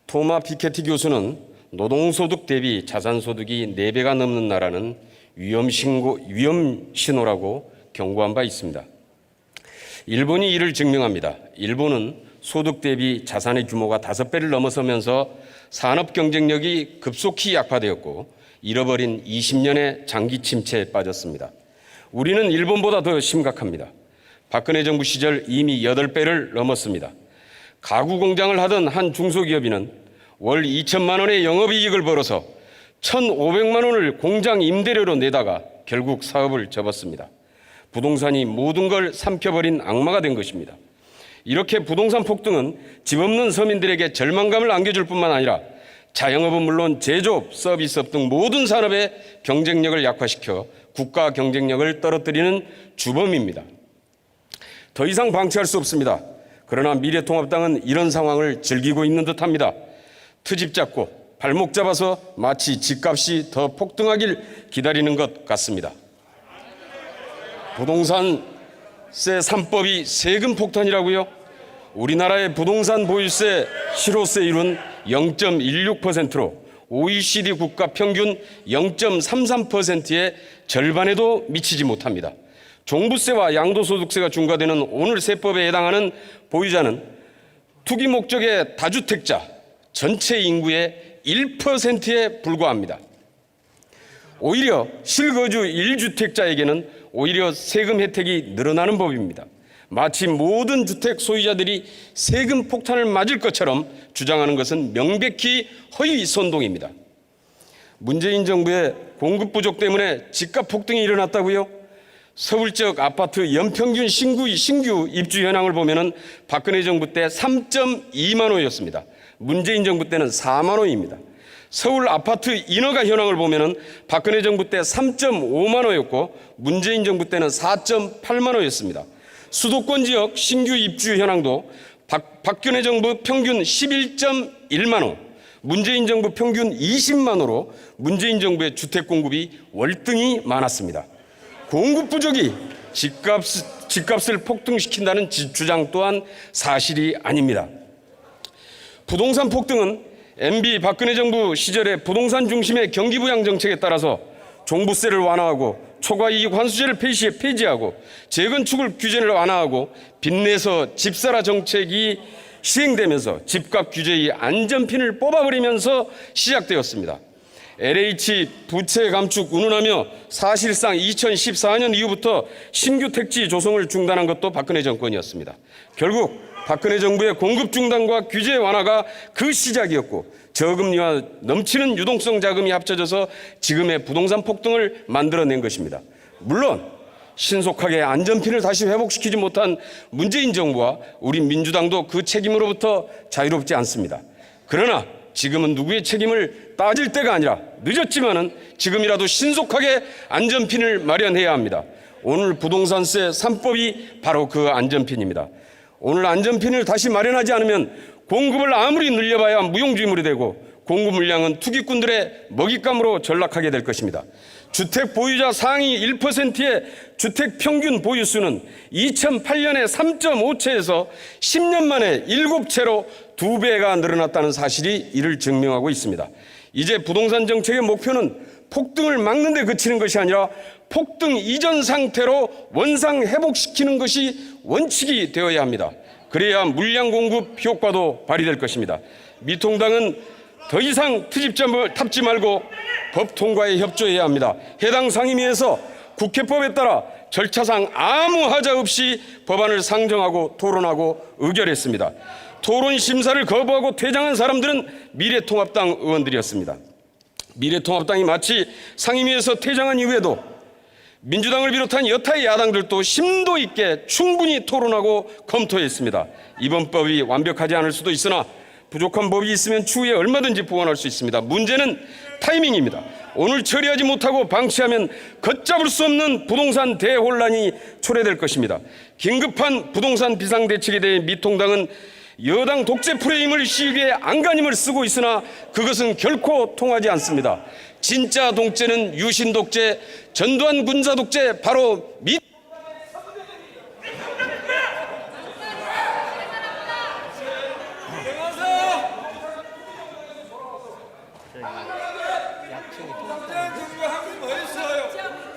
토마 피케티 교수는 노동소득 대비 자산소득이 4배가 넘는 나라는 위험 신호라고 경고한 바 있습니다. 일본이 이를 증명합니다. 일본은 소득 대비 자산의 규모가 5배를 넘어서면서 산업 경쟁력이 급속히 약화되었고 잃어버린 20년의 장기 침체에 빠졌습니다. 우리는 일본보다 더 심각합니다. 박근혜 정부 시절 이미 8배를 넘었습니다. 가구 공장을 하던 한 중소기업인은 월 2천만 원의 영업이익을 벌어서 1,500만 원을 공장 임대료로 내다가 결국 사업을 접었습니다. 부동산이 모든 걸 삼켜버린 악마가 된 것입니다. 이렇게 부동산 폭등은 집 없는 서민들에게 절망감을 안겨줄 뿐만 아니라 자영업은 물론 제조업, 서비스업 등 모든 산업의 경쟁력을 약화시켜 국가 경쟁력을 떨어뜨리는 주범입니다. 더 이상 방치할 수 없습니다. 그러나 미래통합당은 이런 상황을 즐기고 있는 듯합니다. 트집 잡고 발목 잡아서 마치 집값이 더 폭등하길 기다리는 것 같습니다. 부동산세 3법이 세금 폭탄이라고요? 우리나라의 부동산 보유세 실효세율은 0.16%로 OECD 국가 평균 0.33%의 절반에도 미치지 못합니다. 종부세와 양도소득세가 중과되는 오늘 세법에 해당하는 보유자는 투기 목적의 다주택자 전체 인구의 1%에 불과합니다. 오히려 실거주 1주택자에게는 오히려 세금 혜택이 늘어나는 법입니다. 마치 모든 주택 소유자들이 세금 폭탄을 맞을 것처럼 주장하는 것은 명백히 허위 선동입니다. 문재인 정부의 공급 부족 때문에 집값 폭등이 일어났다고요? 서울 지역 아파트 연평균 신규 입주 현황을 보면은 박근혜 정부 때 3.2만 호였습니다. 문재인 정부 때는 4만 호입니다. 서울 아파트 인허가 현황을 보면은 박근혜 정부 때 3.5만 호였고 문재인 정부 때는 4.8만 호였습니다. 수도권 지역 신규 입주 현황도 박근혜 정부 평균 11.1만 호, 문재인 정부 평균 20만 호로 문재인 정부의 주택 공급이 월등히 많았습니다. 공급 부족이 집값을 폭등시킨다는 주장 또한 사실이 아닙니다. 부동산 폭등은 MB 박근혜 정부 시절의 부동산 중심의 경기부양 정책에 따라서 종부세를 완화하고 초과이익 환수제를 폐지하고 재건축을 규제를 완화하고 빚내서 집사라 정책이 시행되면서 집값 규제의 안전핀을 뽑아버리면서 시작되었습니다. LH 부채 감축 운운하며 사실상 2014년 이후부터 신규 택지 조성을 중단한 것도 박근혜 정권이었습니다. 결국 박근혜 정부의 공급 중단과 규제 완화가 그 시작이었고 저금리와 넘치는 유동성 자금이 합쳐져서 지금의 부동산 폭등을 만들어낸 것입니다. 물론 신속하게 안전핀을 다시 회복시키지 못한 문재인 정부와 우리 민주당도 그 책임으로부터 자유롭지 않습니다. 그러나 지금은 누구의 책임을 따질 때가 아니라 늦었지만은 지금이라도 신속하게 안전핀을 마련해야 합니다. 오늘 부동산세 3법이 바로 그 안전핀입니다. 오늘 안전핀을 다시 마련하지 않으면 공급을 아무리 늘려봐야 무용지물이 되고 공급 물량은 투기꾼들의 먹잇감으로 전락하게 될 것입니다. 주택 보유자 상위 1%의 주택 평균 보유수는 2008년에 3.5채에서 10년 만에 7채로 2배가 늘어났다는 사실이 이를 증명하고 있습니다. 이제 부동산 정책의 목표는 폭등을 막는 데 그치는 것이 아니라 폭등 이전 상태로 원상 회복시키는 것이 원칙이 되어야 합니다. 그래야 물량 공급 효과도 발휘될 것입니다. 미통당은 더 이상 트집 잡지 말고 법 통과에 협조해야 합니다. 해당 상임위에서 국회법에 따라 절차상 아무 하자 없이 법안을 상정하고 토론하고 의결했습니다. 토론 심사를 거부하고 퇴장한 사람들은 미래통합당 의원들이었습니다. 미래통합당이 마치 상임위에서 퇴장한 이후에도 민주당을 비롯한 여타의 야당들도 심도 있게 충분히 토론하고 검토했습니다. 이번 법이 완벽하지 않을 수도 있으나 부족한 법이 있으면 추후에 얼마든지 보완할 수 있습니다. 문제는 타이밍입니다. 오늘 처리하지 못하고 방치하면 걷잡을 수 없는 부동산 대혼란이 초래될 것입니다. 긴급한 부동산 비상대책에 대해 미통당은 여당 독재 프레임을 씌우기 위해 안간힘을 쓰고 있으나 그것은 결코 통하지 않습니다. 진짜 독재는 유신 독재, 전두환 군사 독재, 바로 약층이 통합당인데 정부 한국 어디 있어요?